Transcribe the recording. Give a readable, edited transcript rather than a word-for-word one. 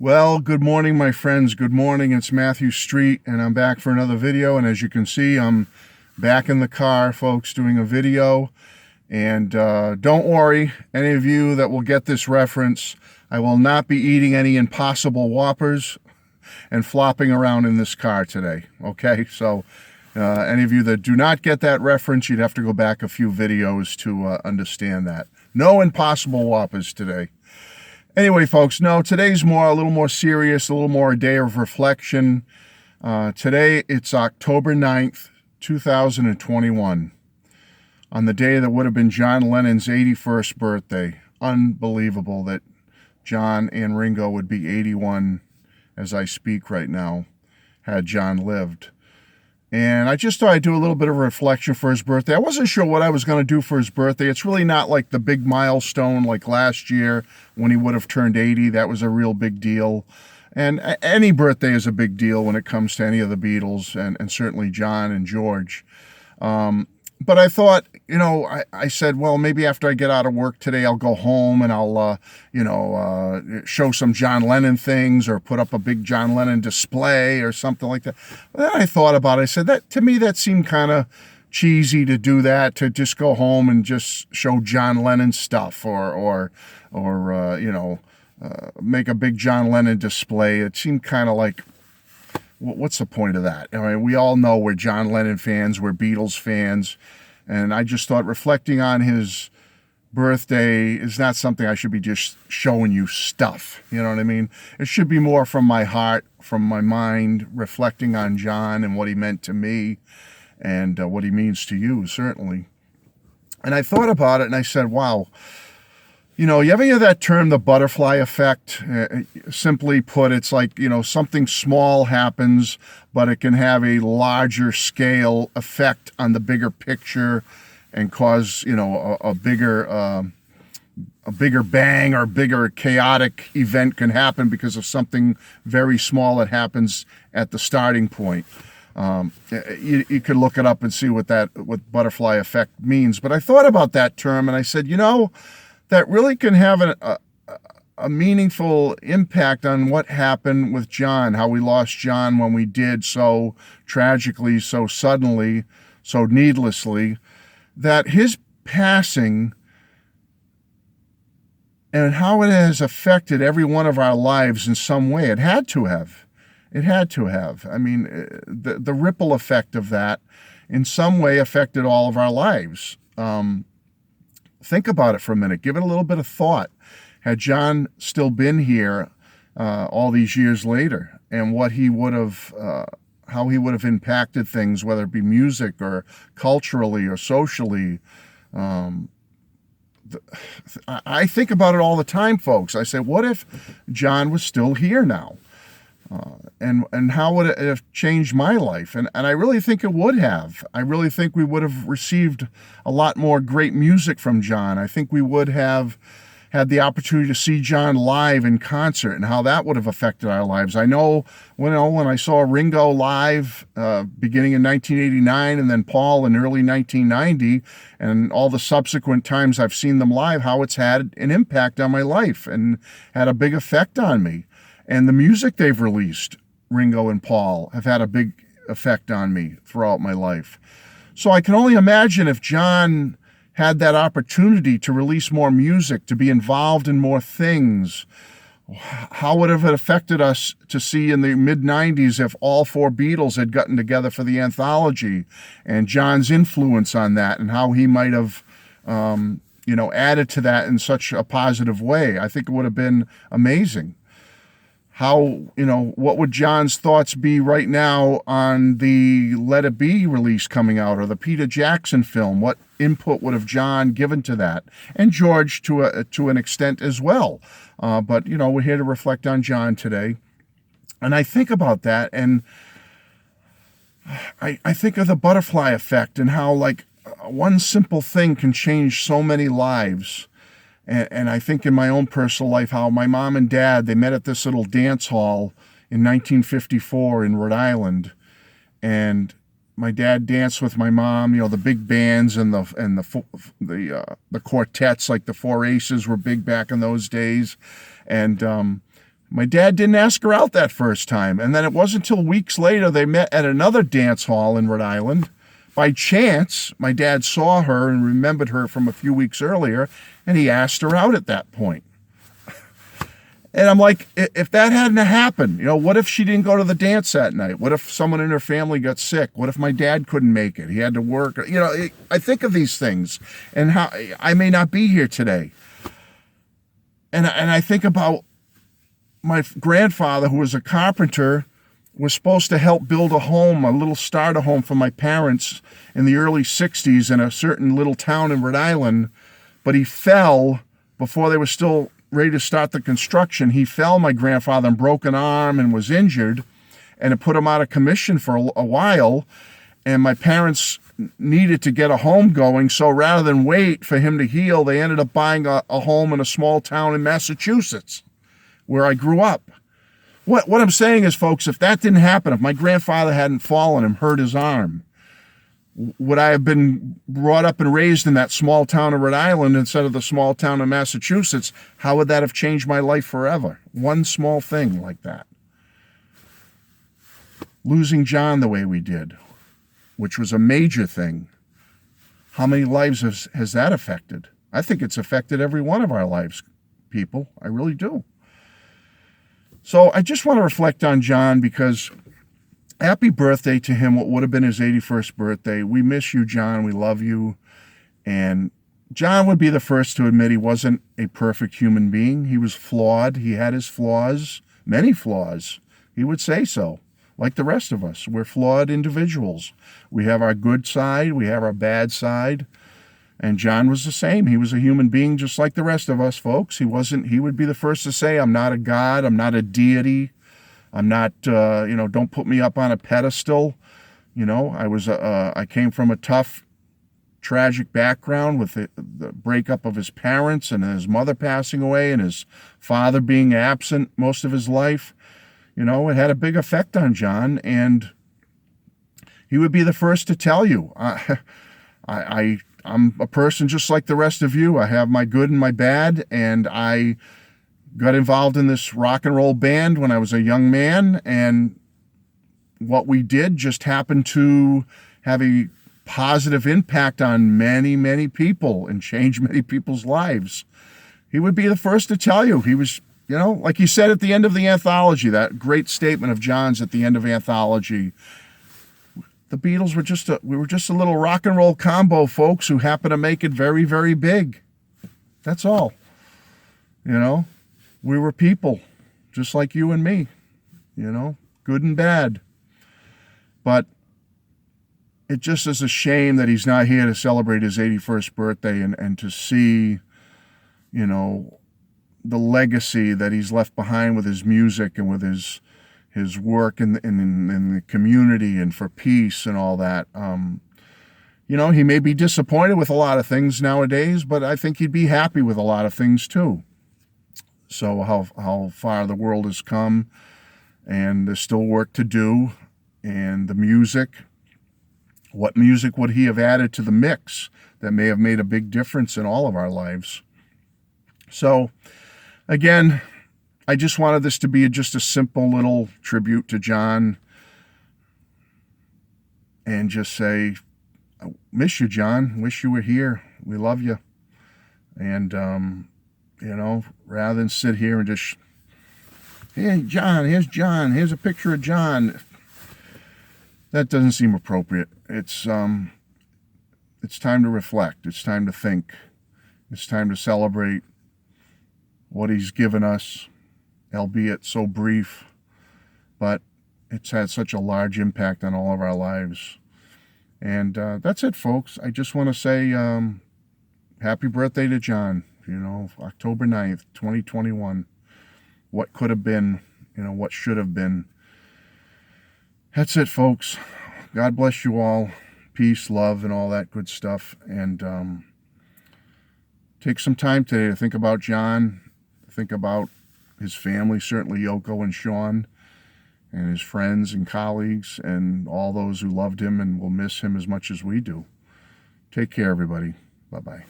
Well, good morning, my friends. Good morning. It's Matthew Street, and I'm back for another video. And as you can see, I'm back in the car, folks, doing a video. And don't worry, any of you that will get this reference, I will not be eating any Impossible Whoppers and flopping around in this car today. Okay, so any of you that do not get that reference, you'd have to go back a few videos to understand that. No Impossible Whoppers today. Anyway, folks, no, today's a little more serious, a little more a day of reflection. Today, it's October 9th, 2021, on the day that would have been John Lennon's 81st birthday. Unbelievable that John and Ringo would be 81 as I speak right now, had John lived. And I just thought I'd do a little bit of reflection for his birthday. I wasn't sure what I was going to do for his birthday. It's really not like the big milestone like last year when he would have turned 80. That was a real big deal. And any birthday is a big deal when it comes to any of the Beatles, and certainly John and George. But I thought, I said, well, maybe after I get out of work today, I'll go home and I'll, show some John Lennon things or put up a big John Lennon display or something like that. But then I thought about it. I said, to me, that seemed kind of cheesy to do that, to just go home and just show John Lennon stuff or make a big John Lennon display. It seemed kind of like, what's the point of that? I mean, we all know we're John Lennon fans, we're Beatles fans, and I just thought reflecting on his birthday is not something I should be just showing you stuff. You know what I mean? It should be more from my heart, from my mind, reflecting on John and what he meant to me and what he means to you, certainly. And I thought about it and I said, wow, you ever hear that term, the butterfly effect? Simply put, it's like, something small happens, but it can have a larger scale effect on the bigger picture and cause, a bigger bang or bigger chaotic event can happen because of something very small that happens at the starting point. You could look it up and see what butterfly effect means. But I thought about that term and I said, that really can have a meaningful impact on what happened with John, how we lost John when we did, so tragically, so suddenly, so needlessly, that his passing and how it has affected every one of our lives in some way. It had to have. It had to have. I mean, the ripple effect of that in some way affected all of our lives. Think about it for a minute. Give it a little bit of thought. Had John still been here all these years later, and what he would have, how he would have impacted things, whether it be music or culturally or socially. I think about it all the time, folks. I say, what if John was still here now? And how would it have changed my life? And I really think it would have. I really think we would have received a lot more great music from John. I think we would have had the opportunity to see John live in concert and how that would have affected our lives. I know when I saw Ringo live beginning in 1989 and then Paul in early 1990 and all the subsequent times I've seen them live, how it's had an impact on my life and had a big effect on me. And the music they've released, Ringo and Paul, have had a big effect on me throughout my life. So I can only imagine if John had that opportunity to release more music, to be involved in more things, how would it have affected us to see in the mid-90s if all four Beatles had gotten together for the anthology and John's influence on that and how he might have, added to that in such a positive way. I think it would have been amazing. How, what would John's thoughts be right now on the Let It Be release coming out or the Peter Jackson film? What input would have John given to that? And George to an extent as well. But, we're here to reflect on John today. And I think about that and I think of the butterfly effect and how like one simple thing can change so many lives. And I think in my own personal life, how my mom and dad, they met at this little dance hall in 1954 in Rhode Island. And my dad danced with my mom, the big bands and the quartets, like the Four Aces were big back in those days. And My dad didn't ask her out that first time. And then it wasn't until weeks later they met at another dance hall in Rhode Island. By chance, my dad saw her and remembered her from a few weeks earlier, and he asked her out at that point. And I'm like, if that hadn't happened, you know, what if she didn't go to the dance that night? What if someone in her family got sick? What if my dad couldn't make it? He had to work. You know, I think of these things and how I may not be here today. And I think about my grandfather, who was a carpenter, was supposed to help build a home, a little starter home for my parents in the early 60s in a certain little town in Rhode Island. But he fell before they were still ready to start the construction. He fell, my grandfather, and broke an arm and was injured, and it put him out of commission for a while. And my parents needed to get a home going, so rather than wait for him to heal, they ended up buying a home in a small town in Massachusetts where I grew up. What I'm saying is, folks, if that didn't happen, if my grandfather hadn't fallen and hurt his arm, would I have been brought up and raised in that small town of Rhode Island instead of the small town of Massachusetts? How would that have changed my life forever? One small thing like that. Losing John the way we did, which was a major thing. How many lives has that affected? I think it's affected every one of our lives, people. I really do. So I just want to reflect on John, because happy birthday to him, what would have been his 81st birthday. We miss you, John. We love you. And John would be the first to admit he wasn't a perfect human being. He was flawed. He had his flaws, many flaws. He would say so. Like the rest of us, we're flawed individuals. We have our good side, we have our bad side. And John was the same. He was a human being just like the rest of us, folks. He would be the first to say, I'm not a god, I'm not a deity. I'm not, don't put me up on a pedestal. You know, I came from a tough, tragic background with the breakup of his parents and his mother passing away and his father being absent most of his life. You know, it had a big effect on John, and he would be the first to tell you, I'm a person just like the rest of you. I have my good and my bad, and I got involved in this rock and roll band when I was a young man, and what we did just happened to have a positive impact on many, many people and change many people's lives. He would be the first to tell you. He was, you know, like he said at the end of the anthology, that great statement of John's at the end of anthology, the Beatles we were just a little rock and roll combo, folks, who happened to make it very, very big. That's all. You know, we were people just like you and me, you know, good and bad. But it just is a shame that he's not here to celebrate his 81st birthday and to see, you know, the legacy that he's left behind with his music and with his work in the community and for peace and all that. You know, he may be disappointed with a lot of things nowadays, but I think he'd be happy with a lot of things too. So how far the world has come, and there's still work to do. And the music, what music would he have added to the mix that may have made a big difference in all of our lives? So again, I just wanted this to be just a simple little tribute to John, and just say, I miss you, John. Wish you were here. We love you. And, you know, rather than sit here and just, hey, John, here's a picture of John. That doesn't seem appropriate. It's time to reflect. It's time to think. It's time to celebrate what he's given us, albeit so brief, but it's had such a large impact on all of our lives. And that's it, folks. I just want to say happy birthday to John. You know, October 9th, 2021. What could have been, you know, what should have been. That's it, folks. God bless you all. Peace, love, and all that good stuff. And take some time today to think about John, think about his family, certainly Yoko and Sean, and his friends and colleagues, and all those who loved him and will miss him as much as we do. Take care, everybody. Bye-bye.